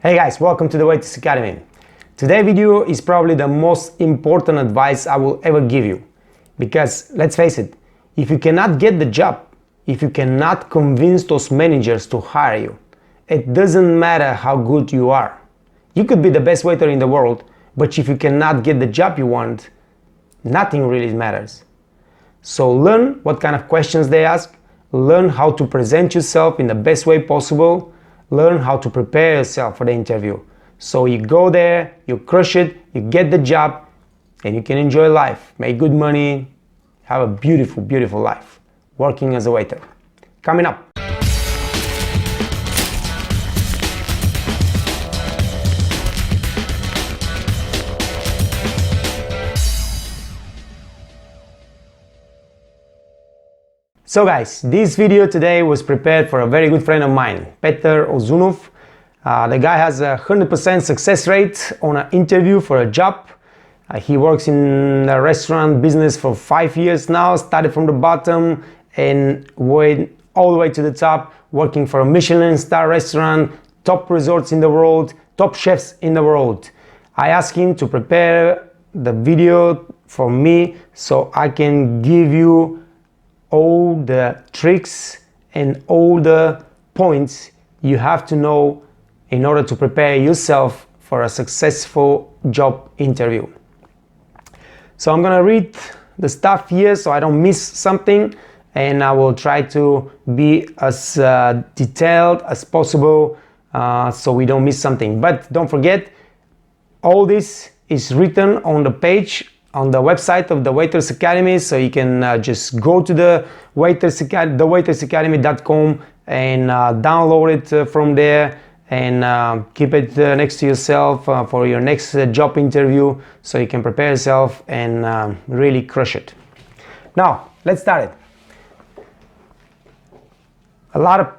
Hey guys, welcome to the Waitress Academy. Today's video is probably the most important advice I will ever give you. Because let's face it, if you cannot get the job, if you cannot convince those managers to hire you, it doesn't matter how good you are. You could be the best waiter in the world, but if you cannot get the job you want, nothing really matters. So learn what kind of questions they ask, learn how to present yourself in the best way possible, learn how to prepare yourself for the interview. So you go there, you crush it, you get the job, and you can enjoy life, make good money, have a beautiful, beautiful life working as a waiter. Coming up. So guys, this video today was prepared for a very good friend of mine, Peter Ozunov. The guy has a 100% success rate on an interview for a job. He works in the restaurant business for 5 years now, started from the bottom and went all the way to the top, working for a Michelin star restaurant, top resorts in the world, top chefs in the world. I asked him to prepare the video for me so I can give you all the tricks and all the points you have to know in order to prepare yourself for a successful job interview. So I'm gonna read the stuff here so I don't miss something, and I will try to be as detailed as possible so we don't miss something. But don't forget, all this is written on the page on the website of the Waitress Academy, so you can just go to the waitresacademy.com and download it from there and keep it next to yourself for your next job interview, so you can prepare yourself and really crush it. Now, let's start it. A lot of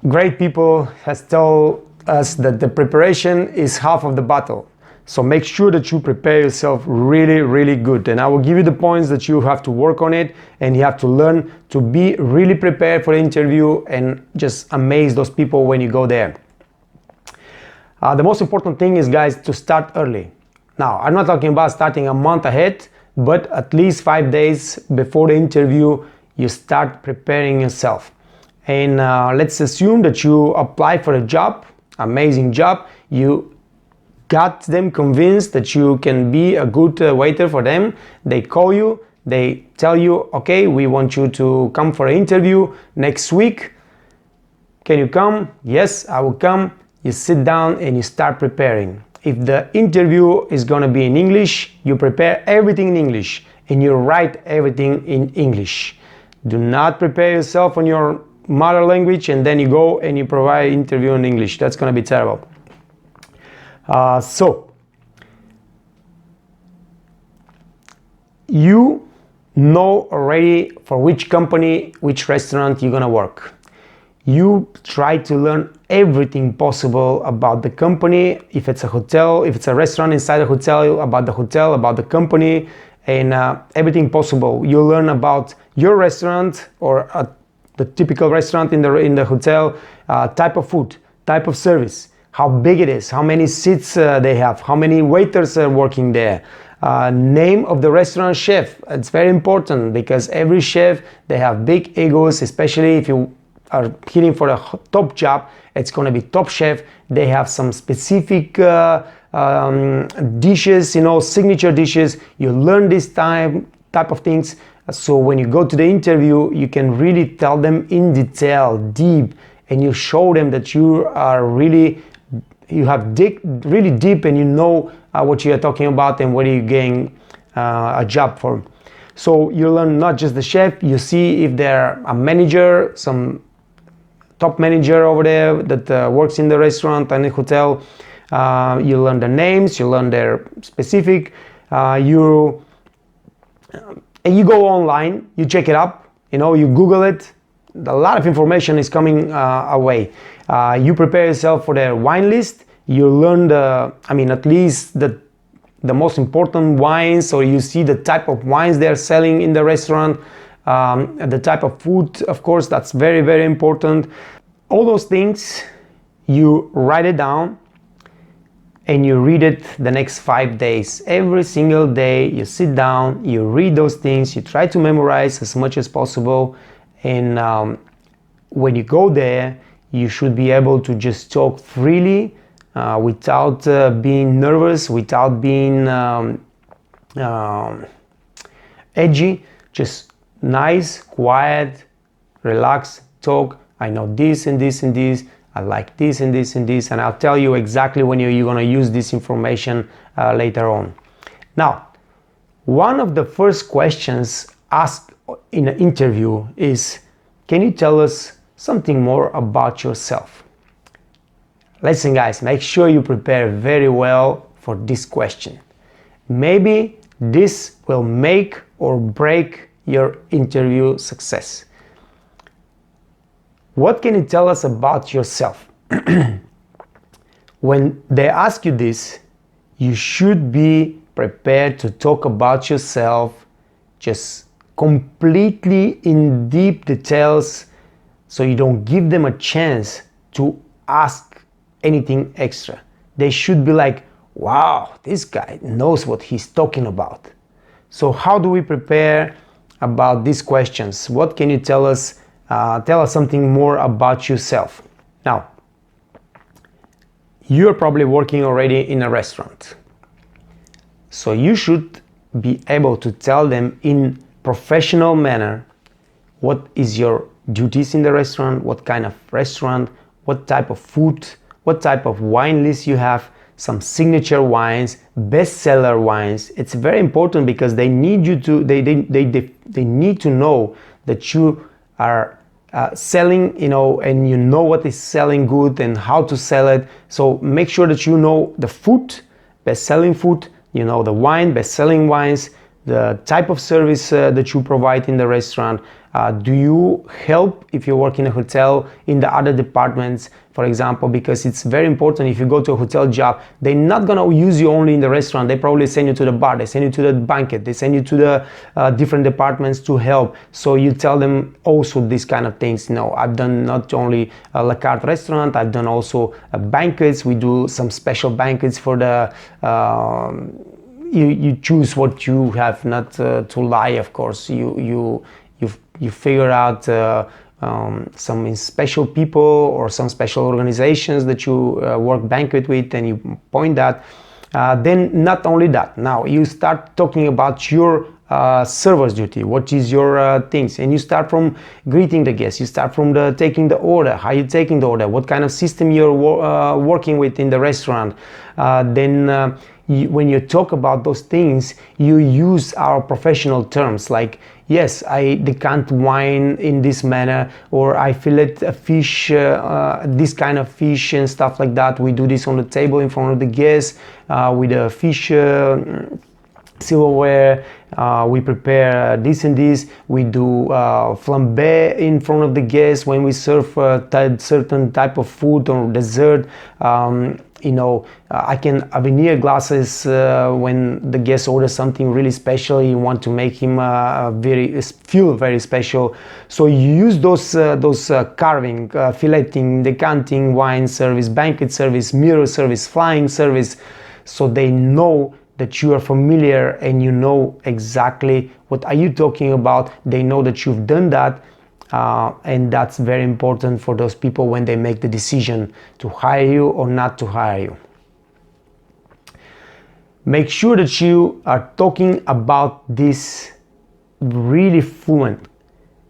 great people has told us that the preparation is half of the battle. So make sure that you prepare yourself really, really good. And I will give you the points that you have to work on it, and you have to learn to be really prepared for the interview and just amaze those people when you go there. The most important thing is, guys, to start early. Now, I'm not talking about starting a month ahead, but at least 5 days before the interview, you start preparing yourself. And let's assume that you apply for a job, amazing job, you got them convinced that you can be a good waiter for them. They call you, they tell you, okay, we want you to come for an interview next week. Can you come? Yes, I will come. You sit down and you start preparing. If the interview is going to be in English, you prepare everything in English and you write everything in English. Do not prepare yourself on your mother language and then you go and you provide an interview in English. That's going to be terrible. So you know already for which company, which restaurant you're gonna work. You try to learn everything possible about the company. If it's a hotel, if it's a restaurant inside a hotel, about the company, and everything possible. You learn about your restaurant or the typical restaurant in the hotel, type of food, type of service, how big it is, how many seats they have, how many waiters are working there, name of the restaurant chef. It's very important because every chef, they have big egos, especially if you are hitting for a top job, it's going to be top chef. They have some specific dishes, signature dishes. You learn this type of things. So when you go to the interview, you can really tell them in detail, deep, and you show them that you are really really deep and you know what you are talking about and what you're getting a job for. So you learn not just the chef, you see if they're a manager, some top manager over there that works in the restaurant and the hotel. You learn the names, you learn their specific, and you go online, you check it up, you Google it. A lot of information is coming away. You prepare yourself for their wine list. You learn at least the most important wines, or you see the type of wines they're selling in the restaurant, the type of food, of course, that's very, very important. All those things, you write it down and you read it the next 5 days. Every single day you sit down, you read those things, you try to memorize as much as possible, and when you go there, you should be able to just talk freely without being nervous, without being edgy. Just nice, quiet, relax, talk. I know this and this and this. I like this and this and this, and I'll tell you exactly when you're going to use this information later on. Now, one of the first questions asked in an interview is, can you tell us something more about yourself? Listen guys, make sure you prepare very well for this question. Maybe this will make or break your interview success. What can you tell us about yourself? When they ask you this, you should be prepared to talk about yourself just completely in deep details, so you don't give them a chance to ask anything extra. They should be like, wow, this guy knows what he's talking about. So how do we prepare about these questions? What can you tell us? Tell us something more about yourself. Now, you're probably working already in a restaurant, so you should be able to tell them in professional manner what is your duties in the restaurant, what kind of restaurant, what type of food, what type of wine list you have, some signature wines, bestseller wines. It's very important because they need you to they need to know that you are selling, and you know what is selling good and how to sell it. So make sure that you know the food, best-selling food, the wine, best-selling wines, the type of service that you provide in the restaurant. Do you help, if you work in a hotel, in the other departments, for example, because it's very important. If you go to a hotel job, they're not gonna use you only in the restaurant. They probably send you to the bar, they send you to the banquet, they send you to the different departments to help. So you tell them also these kind of things. I've done not only a la carte restaurant, I've done also banquets. We do some special banquets for the you choose what you have, not to lie, of course. You figure out some special people or some special organizations that you work banquet with, and you point that. Then not only that, now you start talking about your server's duty. What is your things? And you start from greeting the guests. You start from taking the order. How you taking the order? What kind of system you're working with in the restaurant? Then when you talk about those things, you use our professional terms like, yes, I decant wine in this manner, or I fillet a fish, this kind of fish and stuff like that. We do this on the table in front of the guests with a fish silverware. We prepare this and this. We do flambe in front of the guests when we serve certain type of food or dessert. I can avenir glasses when the guest orders something really special. You want to make him feel very special. So you use those carving, filleting, decanting, wine service, banquet service, mirror service, flying service, so they know that you are familiar and you know exactly what are you talking about. They know that you've done that. And that's very important for those people when they make the decision to hire you or not to hire you. Make sure that you are talking about this really fluent.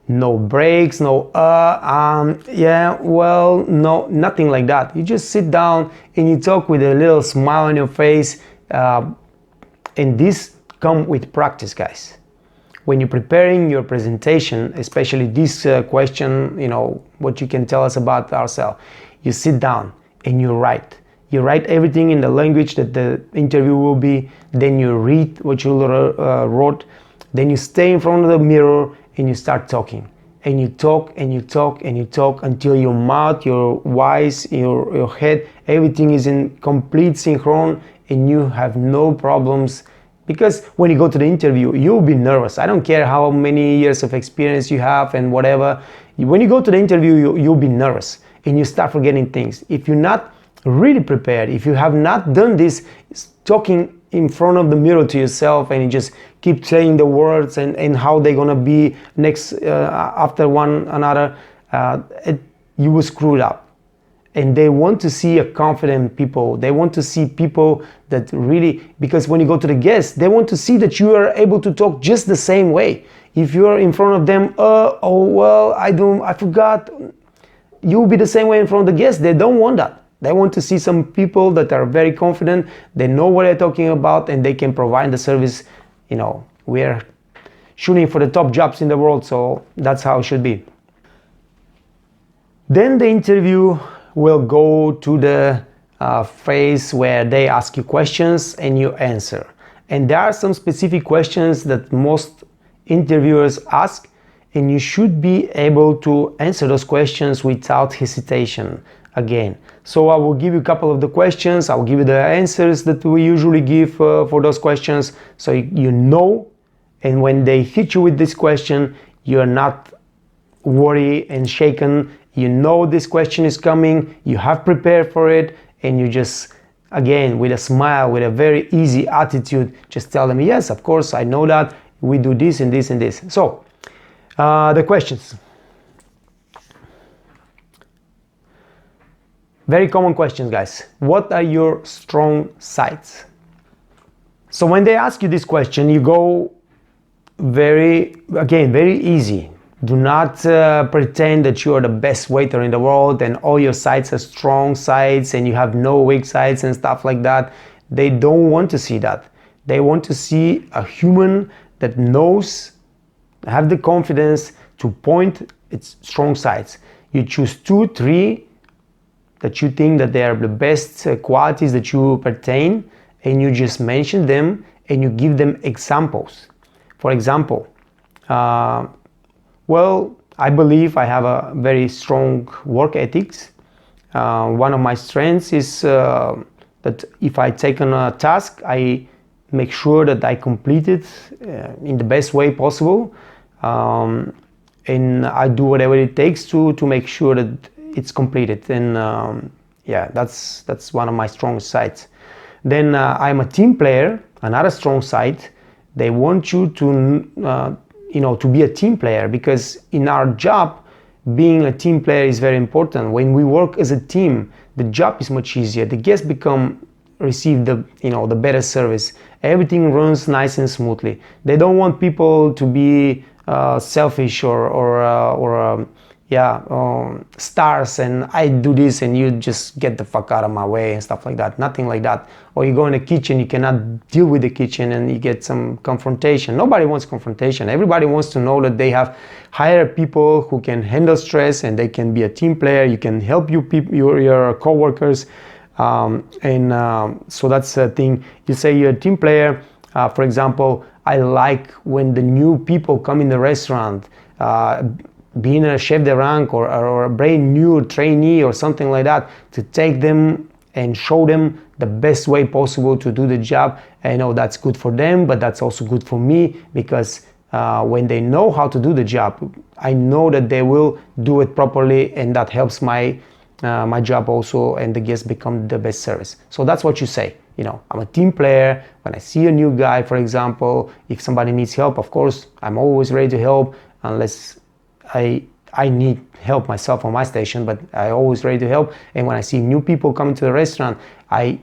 No breaks, no yeah, well, no, nothing like that. You just sit down and you talk with a little smile on your face, and this comes with practice, guys. When you're preparing your presentation, especially this question, what you can tell us about ourselves, you sit down and you write. You write everything in the language that the interview will be, then you read what you wrote, then you stay in front of the mirror and you start talking. And you talk and you talk and you talk until your mouth, your voice, your head, everything is in complete synchron and you have no problems. Because when you go to the interview, you'll be nervous. I don't care how many years of experience you have and whatever. When you go to the interview, you'll be nervous and you start forgetting things. If you're not really prepared. If you have not done this, talking in front of the mirror to yourself and you just keep saying the words and how they're gonna be next after one another, you will screw it up. And they want to see a confident people. They want to see people that really, because when you go to the guests, they want to see that you are able to talk just the same way. If you're in front of them, oh well, I forgot. You will be the same way in front of the guests. They don't want that. They want to see some people that are very confident. They know what they're talking about, and they can provide the service. You know, we're shooting for the top jobs in the world, so that's how it should be. Then the interview will go to the phase where they ask you questions and you answer. And there are some specific questions that most interviewers ask, and you should be able to answer those questions without hesitation again. So I will give you a couple of the questions, I will give you the answers that we usually give for those questions, so you know, and when they hit you with this question, you're not worried and shaken. You know this question is coming, you have prepared for it, and you just, again, with a smile, with a very easy attitude, just tell them, yes, of course, I know that, we do this and this and this. So, the questions. Very common questions, guys. What are your strong sides? So when they ask you this question, you go very easy. Do not pretend that you are the best waiter in the world and all your sides are strong sides and you have no weak sides and stuff like that. They don't want to see that. They want to see a human that knows, have the confidence to point its strong sides. You choose 2, 3 that you think that they are the best qualities that you pertain, and you just mention them and you give them examples. For example, well, I believe I have a very strong work ethics. One of my strengths is that if I take on a task, I make sure that I complete it in the best way possible. And I do whatever it takes to make sure that it's completed. And yeah, that's one of my strong sides. Then I'm a team player, another strong side. They want you to to be a team player, because in our job, being a team player is very important. When we work as a team, the job is much easier. The guests receive the better service. Everything runs nice and smoothly. They don't want people to be selfish or stars and I do this and you just get the fuck out of my way and stuff like that. Nothing like that. Or you go in the kitchen, you cannot deal with the kitchen and you get some confrontation. Nobody wants confrontation. Everybody wants to know that they have hired people who can handle stress and they can be a team player. You can help your co-workers. So that's the thing. You say you're a team player. For example, I like when the new people come in the restaurant, being a chef de rank or a brand new trainee or something like that, to take them and show them the best way possible to do the job. I know that's good for them, but that's also good for me, because when they know how to do the job, I know that they will do it properly, and that helps my job also, and the guests become the best service. So that's what you say. I'm a team player. When I see a new guy, for example, if somebody needs help, of course, I'm always ready to help, unless I need help myself on my station, but I always ready to help. And when I see new people coming to the restaurant, I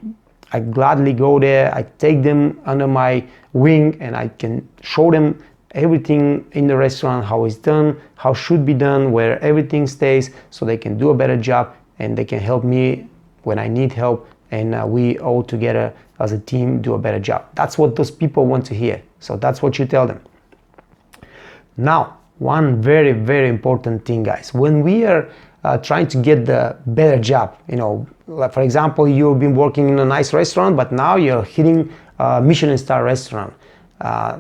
gladly go there. I take them under my wing and I can show them everything in the restaurant, how it's done, how should be done, where everything stays, so they can do a better job and they can help me when I need help, and we all together as a team do a better job. That's what those people want to hear. So that's what you tell them. Now, one very, very important thing, guys. When we are trying to get the better job, like for example, you've been working in a nice restaurant, but now you're hitting a Michelin star restaurant.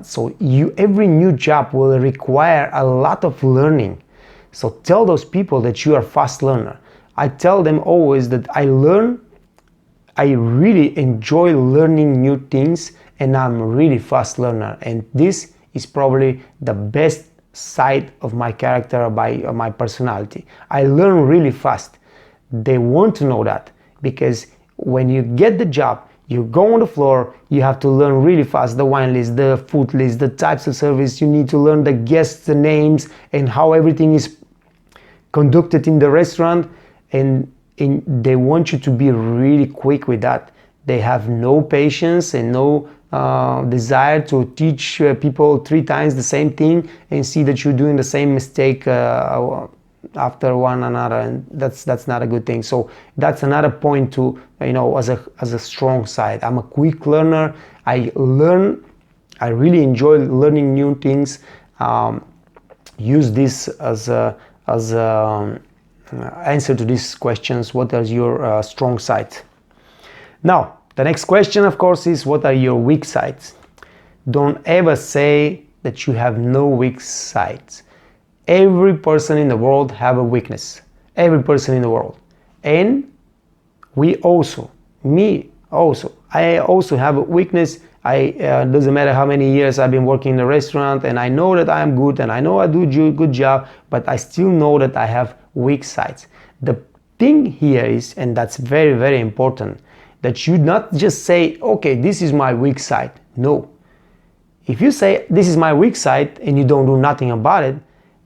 So every new job will require a lot of learning. So tell those people that you are a fast learner. I tell them always that I really enjoy learning new things, and I'm a really fast learner. And this is probably the best side of my character, by my personality. I learn really fast. They want to know that, because when you get the job, you go on the floor, you have to learn really fast the wine list, the food list, the types of service. You need to learn the guests, the names, and how everything is conducted in the restaurant. And they want you to be really quick with that. They have no patience and no desire to teach people 3 times the same thing and see that you're doing the same mistake after one another, and that's not a good thing. So that's another point to, as a strong side. I'm a quick learner. I really enjoy learning new things. Use this as a answer to these questions. What are your strong sides? Now, the next question, of course, is what are your weak sides? Don't ever say that you have no weak sides. Every person in the world have a weakness. Every person in the world. And I also have a weakness. Doesn't matter how many years I've been working in a restaurant, and I know that I am good, and I know I do a good job, but I still know that I have weak sides. The thing here is, and that's very, very important, that you not just say, okay, this is my weak side. No. If you say, this is my weak side, and you don't do nothing about it,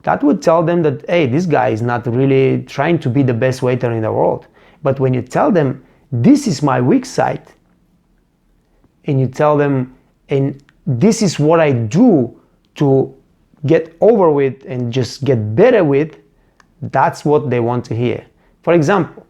that would tell them that, hey, this guy is not really trying to be the best waiter in the world. But when you tell them, this is my weak side, and you tell them, and this is what I do to get over with and just get better with, that's what they want to hear. For example,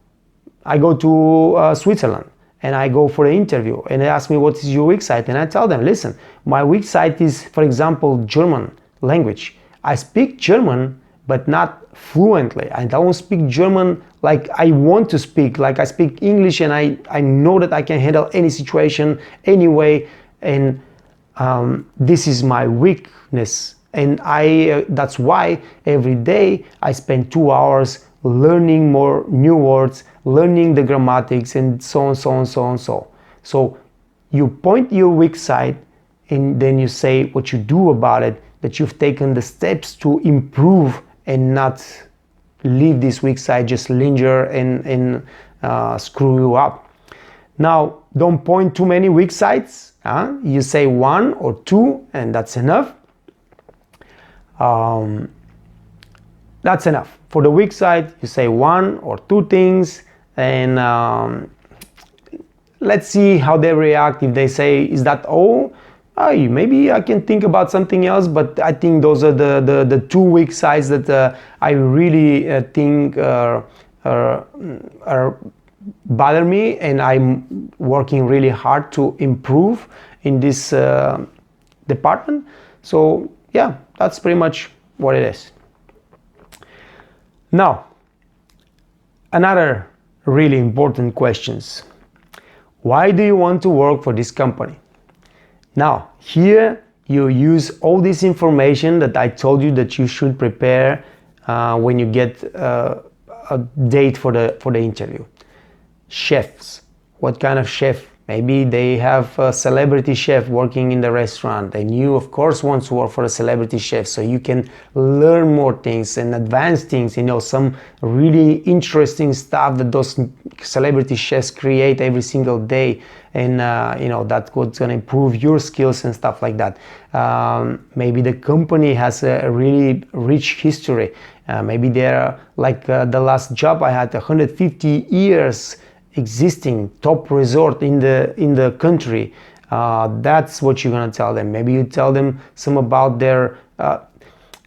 I go to Switzerland and I go for an interview and they ask me, what is your weak side? And I tell them, listen, my weak side is, for example, German language. I speak German, but not fluently. I don't speak German like I want to speak, like I speak English, and I know that I can handle any situation anyway, and this is my weakness. And that's why every day I spend 2 hours learning more new words, learning the grammatics, and so on, so on, so on, so. So you point your weak side, and then you say what you do about it, that you've taken the steps to improve and not leave this weak side just linger and screw you up. Now, don't point too many weak sides. You say 1 or 2, and that's enough. That's enough. For the weak side, you say 1 or 2 things, and let's see how they react. If they say, is that all? Maybe I can think about something else, but I think those are the 2 weak sides that I really think are bother me, and I'm working really hard to improve in this department. So yeah, that's pretty much what it is. Now, another really important questions. Why do you want to work for this company? Now, here you use all this information that I told you that you should prepare when you get a date for the interview. Chefs. What kind of chef? Maybe they have a celebrity chef working in the restaurant, and you of course want to work for a celebrity chef so you can learn more things and advance things, some really interesting stuff that those celebrity chefs create every single day, and that's what's going to improve your skills and stuff like that. Maybe the company has a really rich history. Maybe they're like the last job I had, 150 years existing top resort in the country. That's what you're gonna tell them. Maybe you tell them some about their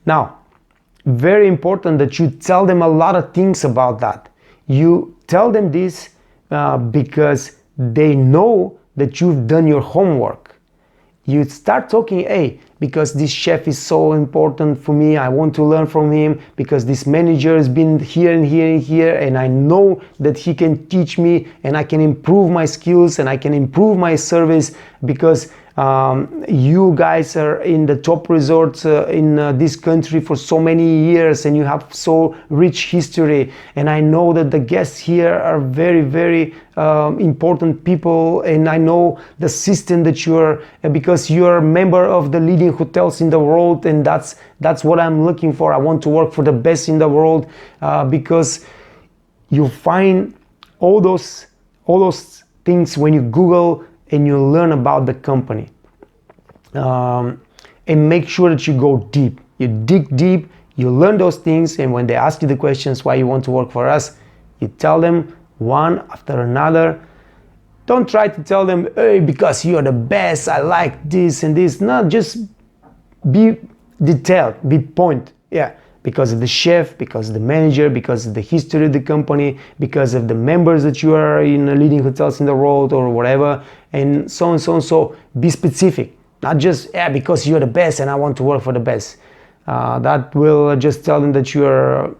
now, very important that you tell them a lot of things about that. You tell them this because they know that you've done your homework. You start talking, hey, because this chef is so important for me, I want to learn from him, because this manager has been here and here and here, and I know that he can teach me, and I can improve my skills, and I can improve my service, because you guys are in the top resorts in this country for so many years, and you have so rich history, and I know that the guests here are very, very important people, and I know the system that you're, because you're a member of the leading hotels in the world, and that's what I'm looking for. I want to work for the best in the world, because you find all those all those things when you Google and you learn about the company. And make sure that you go deep. You dig deep, you learn those things, and when they ask you the questions why you want to work for us, you tell them one after another. Don't try to tell them, hey, because you are the best, I like this and this. No, just be detailed, be point. Yeah, because of the chef, because of the manager, because of the history of the company, because of the members that you are in leading hotels in the world or whatever, and so on and so on. So be specific, not just, yeah, because you're the best and I want to work for the best. That will just tell them that you're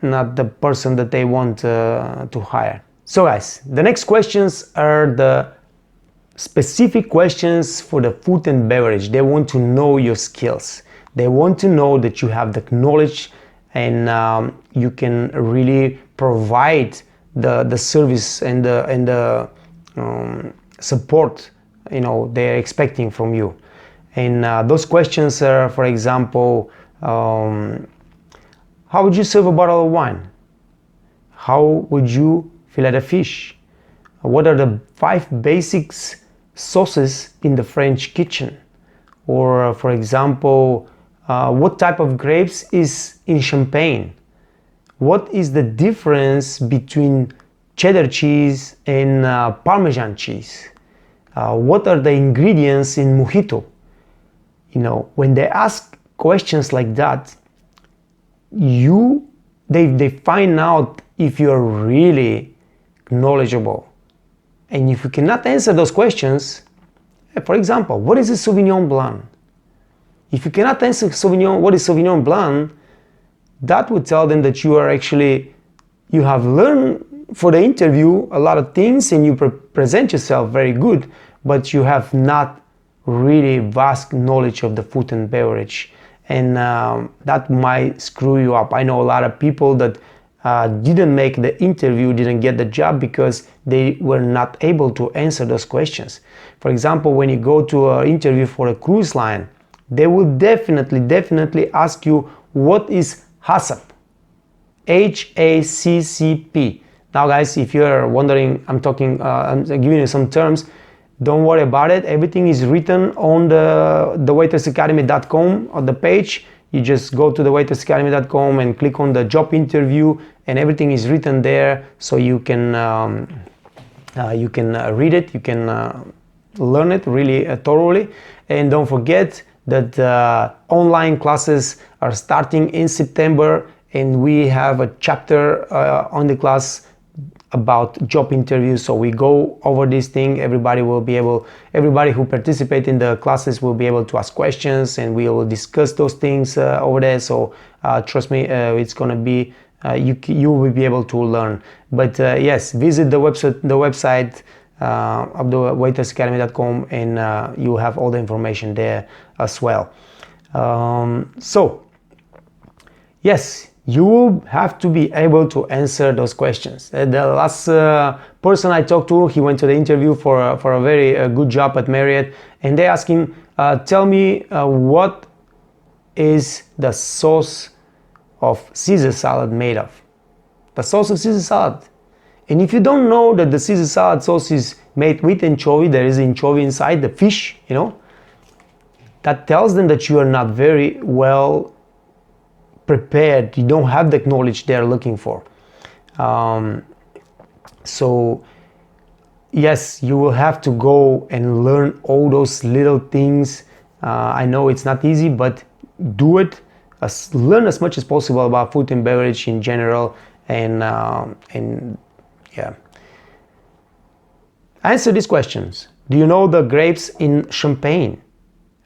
not the person that they want to hire. So guys, the next questions are the specific questions for the food and beverage. They want to know your skills. They want to know that you have the knowledge and you can really provide the service and the support they're expecting from you. And those questions are, for example, how would you serve a bottle of wine? How would you fillet a fish? What are the 5 basics sauces in the French kitchen? Or for example, what type of grapes is in champagne? What is the difference between cheddar cheese and Parmesan cheese? What are the ingredients in mojito? When they ask questions like that, they find out if you're really knowledgeable. And if you cannot answer those questions, for example, what is a Sauvignon Blanc? If you cannot answer what is Sauvignon Blanc, that would tell them that you have learned for the interview a lot of things and you present yourself very good, but you have not really vast knowledge of the food and beverage. And that might screw you up. I know a lot of people that didn't make the interview, didn't get the job because they were not able to answer those questions. For example, when you go to an interview for a cruise line, they will definitely ask you what is HACCP. HACCP. Now guys, if you're wondering, I'm giving you some terms, don't worry about it. Everything is written on the waitressacademy.com on the page. You just go to the waitressacademy.com and click on the job interview, and everything is written there, so you can read it, you can learn it really thoroughly. And don't forget that online classes are starting in September, and we have a chapter on the class about job interviews. So we go over this thing. Everybody who participate in the classes will be able to ask questions, and we will discuss those things over there. So trust me, it's gonna be you will be able to learn. But yes, visit the website of the waitressacademy.com, and you have all the information there as well. So yes, you will have to be able to answer those questions. The last person I talked to, he went to the interview for a very good job at Marriott, and they asked him, tell me what is the sauce of Caesar salad made of? The sauce of Caesar salad. And if you don't know that the Caesar salad sauce is made with anchovy, there is anchovy inside the fish, that tells them that you are not very well prepared. You don't have the knowledge they're looking for. So yes, you will have to go and learn all those little things. I know it's not easy, but do it. Learn as much as possible about food and beverage in general, and yeah. Answer these questions. Do you know the grapes in Champagne?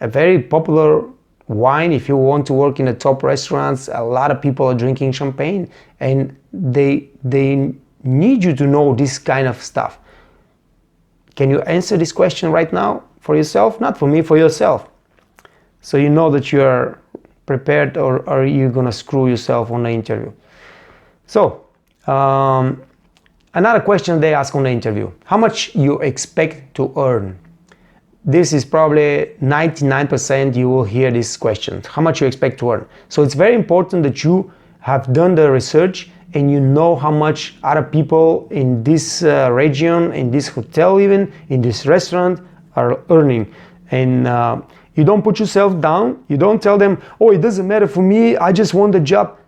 A very popular wine. If you want to work in the top restaurants, a lot of people are drinking champagne, and they need you to know this kind of stuff. Can you answer this question right now for yourself? Not for me, for yourself. So you know that you are prepared, or are you gonna screw yourself on the interview? So another question they ask on the interview: how much you expect to earn? This is probably 99% you will hear this question. How much you expect to earn? So it's very important that you have done the research and you know how much other people in this region, in this hotel, even in this restaurant are earning. And you don't put yourself down. You don't tell them, oh, it doesn't matter for me, I just want the job.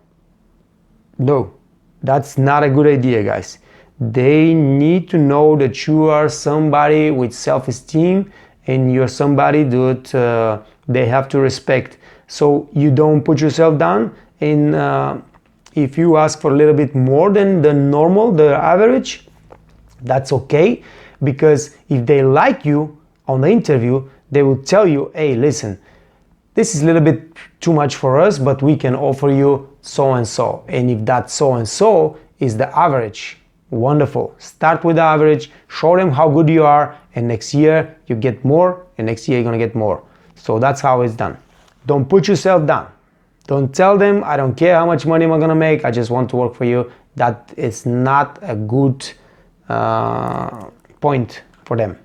No, that's not a good idea, guys. They need to know that you are somebody with self-esteem, and you're somebody that they have to respect. So you don't put yourself down, and if you ask for a little bit more than the normal, the average, that's okay, because if they like you on the interview, they will tell you, hey, listen, this is a little bit too much for us, but we can offer you so and so. And if that so and so is the average, wonderful. Start with the average, show them how good you are, and next year you get more, and next year you're gonna get more. So that's how it's done. Don't put yourself down. Don't tell them, I don't care how much money I'm gonna make, I just want to work for you. That is not a good point for them.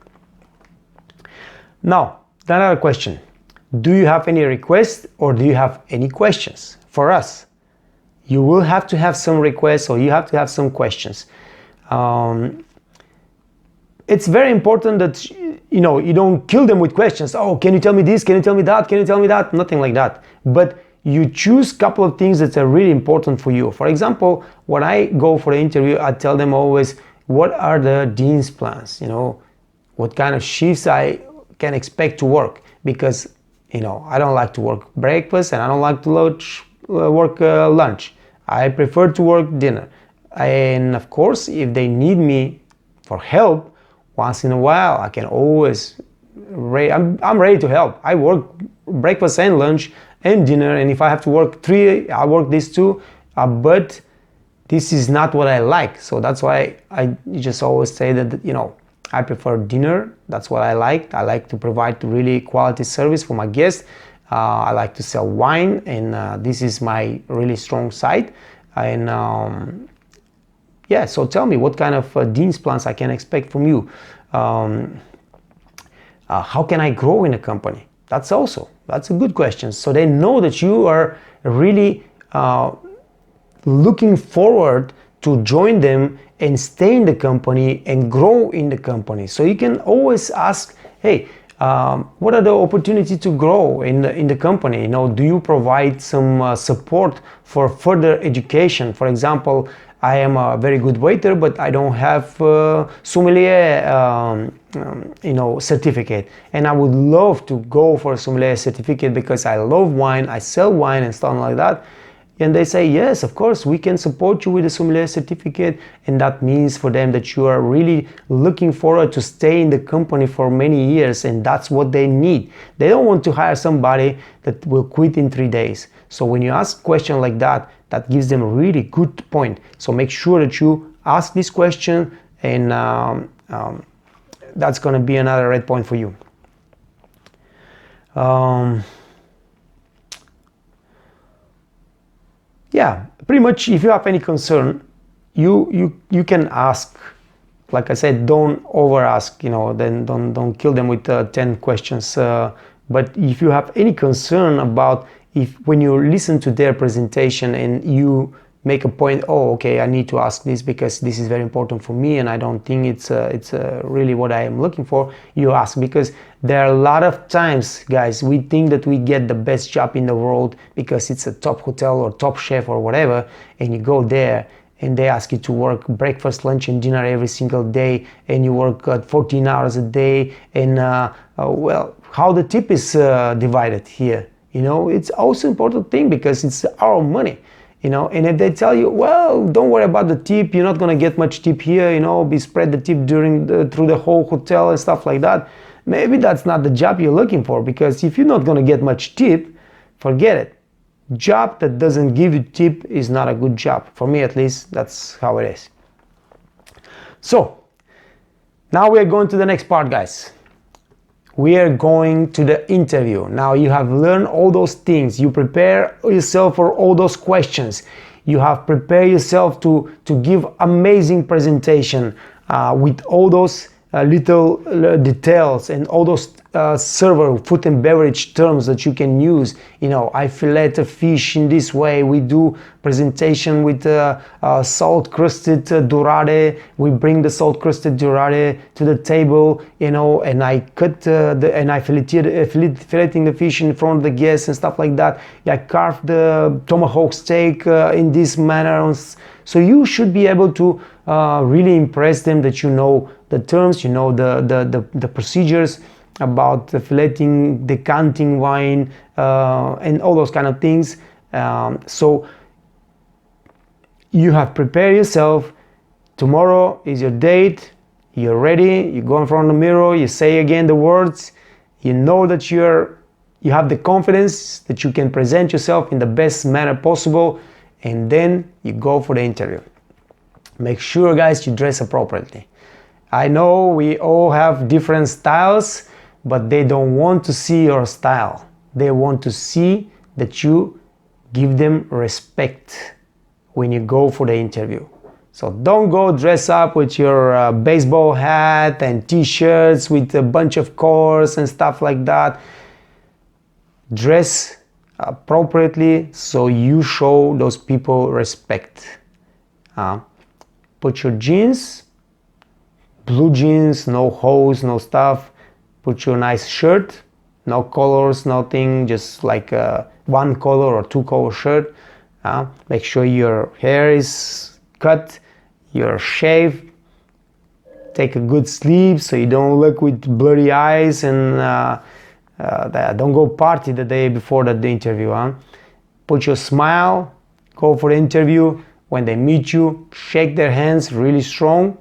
Now, another question. Do you have any requests, or do you have any questions for us? You will have to have some requests, or you have to have some questions. It's very important that you don't kill them with questions. Oh, can you tell me this? Can you tell me that? Can you tell me that? Nothing like that. But you choose a couple of things that are really important for you. For example, when I go for the interview, I tell them always, what are the dean's plans? What kind of shifts I can expect to work, because I don't like to work breakfast, and I don't like to work lunch. I prefer to work dinner. And of course, if they need me for help once in a while, I can always I'm ready to help. I work breakfast and lunch and dinner, and if I have to work 3, I work these 2, but this is not what I like. So that's why I just always say that I prefer dinner. That's what I like. I like to provide really quality service for my guests. I like to sell wine, and this is my really strong side. And yeah, so tell me what kind of dean's plans I can expect from you. How can I grow in a company? That's a good question. So they know that you are really looking forward to join them and stay in the company and grow in the company. So you can always ask, hey, what are the opportunities to grow in the company? Do you provide some support for further education? For example, I am a very good waiter, but I don't have sommelier certificate, and I would love to go for a sommelier certificate because I love wine, I sell wine and stuff like that. And they say, yes, of course, we can support you with a sommelier certificate. And that means for them that you are really looking forward to stay in the company for many years, and that's what they need. They don't want to hire somebody that will quit in 3 days. So when you ask a question like that, that gives them a really good point. So make sure that you ask this question, and that's going to be another red point for you. Yeah, pretty much if you have any concern, you can ask. Like I said, don't over ask, then don't kill them with 10 questions. But if you have any concern about when you listen to their presentation and you make a point, oh, okay, I need to ask this because this is very important for me and I don't think it's really what I am looking for, you ask. Because there are a lot of times, guys, we think that we get the best job in the world because it's a top hotel or top chef or whatever, and you go there and they ask you to work breakfast, lunch and dinner every single day, and you work 14 hours a day, and well, how the tip is divided here, it's also important thing because it's our money. And if they tell you, well, don't worry about the tip, you're not going to get much tip here, we spread the tip through the whole hotel and stuff like that, maybe that's not the job you're looking for, because if you're not going to get much tip, forget it. Job that doesn't give you tip is not a good job. For me, at least, that's how it is. So, now we are going to the next part, guys. We are going to the interview. Now you have learned all those things. You prepare yourself for all those questions. You have prepared yourself to give amazing presentation with all those little details and all those server food and beverage terms that you can use. You know, I fillet a fish in this way, we do presentation with salt crusted dorade, we bring the salt crusted dorade to the table, you know, and I cut and I filleting the fish in front of the guests and stuff like that. I carve the tomahawk steak in this manner. So you should be able to really impress them that you know the terms, you know the procedures about the filleting, decanting wine, and all those kind of things. So you have prepared yourself. Tomorrow is your date. You're ready. You go in front of the mirror. You say again the words. You know that you have the confidence that you can present yourself in the best manner possible, and then you go for the interview. Make sure, guys, you dress appropriately. I know we all have different styles, but they don't want to see your style. They want to see that you give them respect when you go for the interview. So don't go dress up with your baseball hat and t-shirts with a bunch of colors and stuff like that. Dress appropriately so you show those people respect. Put your jeans, blue jeans, no hose, no stuff. Put your nice shirt, no colors, nothing, just like one color or two color shirt. Make sure your hair is cut, you're shaved. Take a good sleep so you don't look with blurry eyes, and don't go party the day before the interview. Put your smile, go for the interview. When they meet you, shake their hands really strong.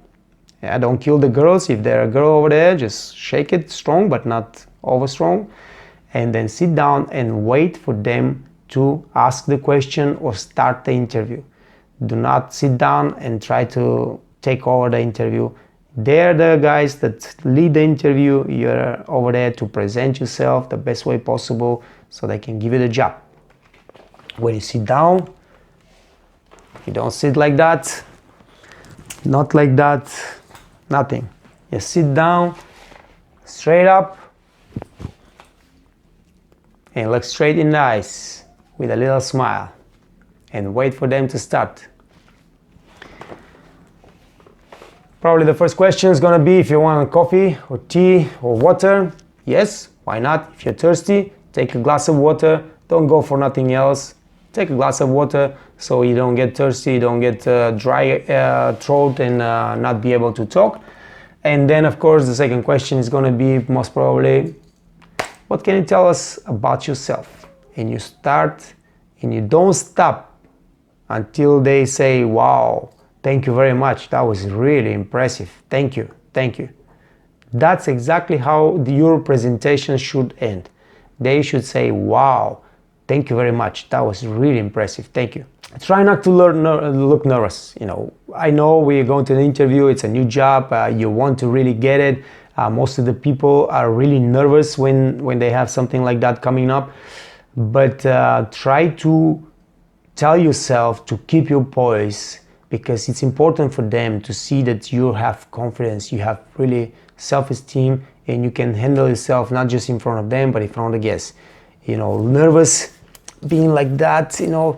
Don't kill the girls. If there's a girl over there, just shake it strong, but not over strong. And then sit down and wait for them to ask the question or start the interview. Do not sit down and try to take over the interview. They're the guys that lead the interview. You're over there to present yourself the best way possible so they can give you the job. When you sit down, you don't sit like that, not like that, nothing. You sit down, straight up, and look straight in the eyes with a little smile, and wait for them to start. Probably the first question is gonna be if you want coffee or tea or water. Yes, why not? If you're thirsty, take a glass of water. Don't go for nothing else. Take a glass of water so you don't get thirsty, you don't get dry throat and not be able to talk. And then, of course, the second question is going to be most probably, what can you tell us about yourself? And you start and you don't stop until they say, wow, thank you very much, that was really impressive, thank you, thank you. That's exactly how your presentation should end. They should say, wow, thank you very much, that was really impressive, thank you. Try not to look nervous. You know, I know we're going to an interview, it's a new job, you want to really get it. Most of the people are really nervous when they have something like that coming up. But try to tell yourself to keep your poise, because it's important for them to see that you have confidence, you have really self-esteem, and you can handle yourself not just in front of them, but in front of the guests. You know, nervous, being like that, you know,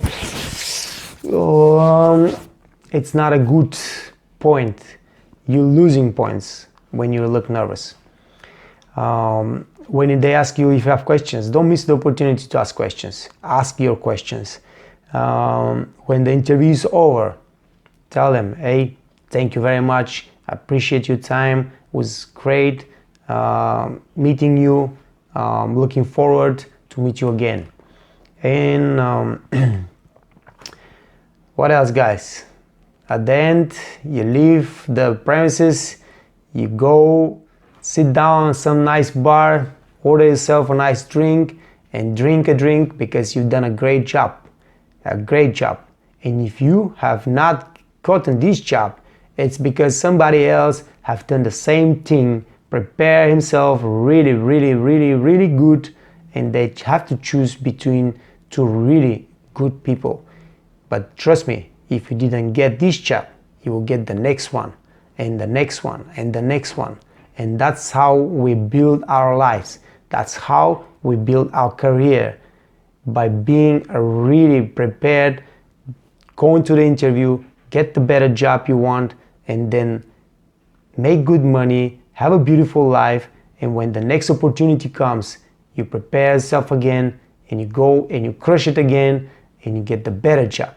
it's not a good point. You're losing points when you look nervous. When they ask you if you have questions, don't miss the opportunity to ask questions. Ask your questions. When the interview is over, tell them, hey, thank you very much, I appreciate your time, it was great meeting you, looking forward to meet you again. And what else, guys? At the end, you leave the premises, you go sit down in some nice bar, order yourself a nice drink, and drink a drink because you've done a great job. A great job. And if you have not gotten this job, it's because somebody else have done the same thing, prepare himself really, really, really, really good, and they have to choose between two really good people. But trust me, if you didn't get this job, you will get the next one, and the next one, and the next one. And that's how we build our lives. That's how we build our career, by being really prepared, going to the interview, get the better job you want, and then make good money, have a beautiful life, and when the next opportunity comes, you prepare yourself again, and you go and you crush it again, and you get the better job.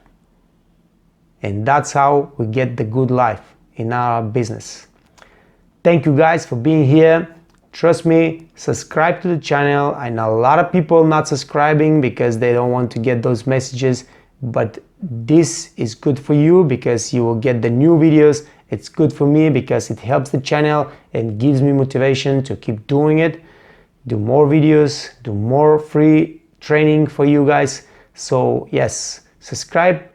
And that's how we get the good life in our business. Thank you guys for being here. Trust me, subscribe to the channel. I know a lot of people not subscribing because they don't want to get those messages, but this is good for you because you will get the new videos. It's good for me because it helps the channel and gives me motivation to keep doing it, do more videos, do more free training for you guys. So yes, subscribe,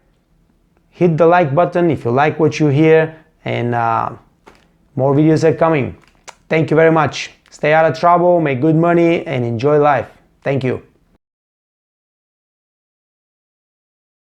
hit the like button if you like what you hear, and more videos are coming. Thank you very much. Stay out of trouble, make good money, and enjoy life. Thank you.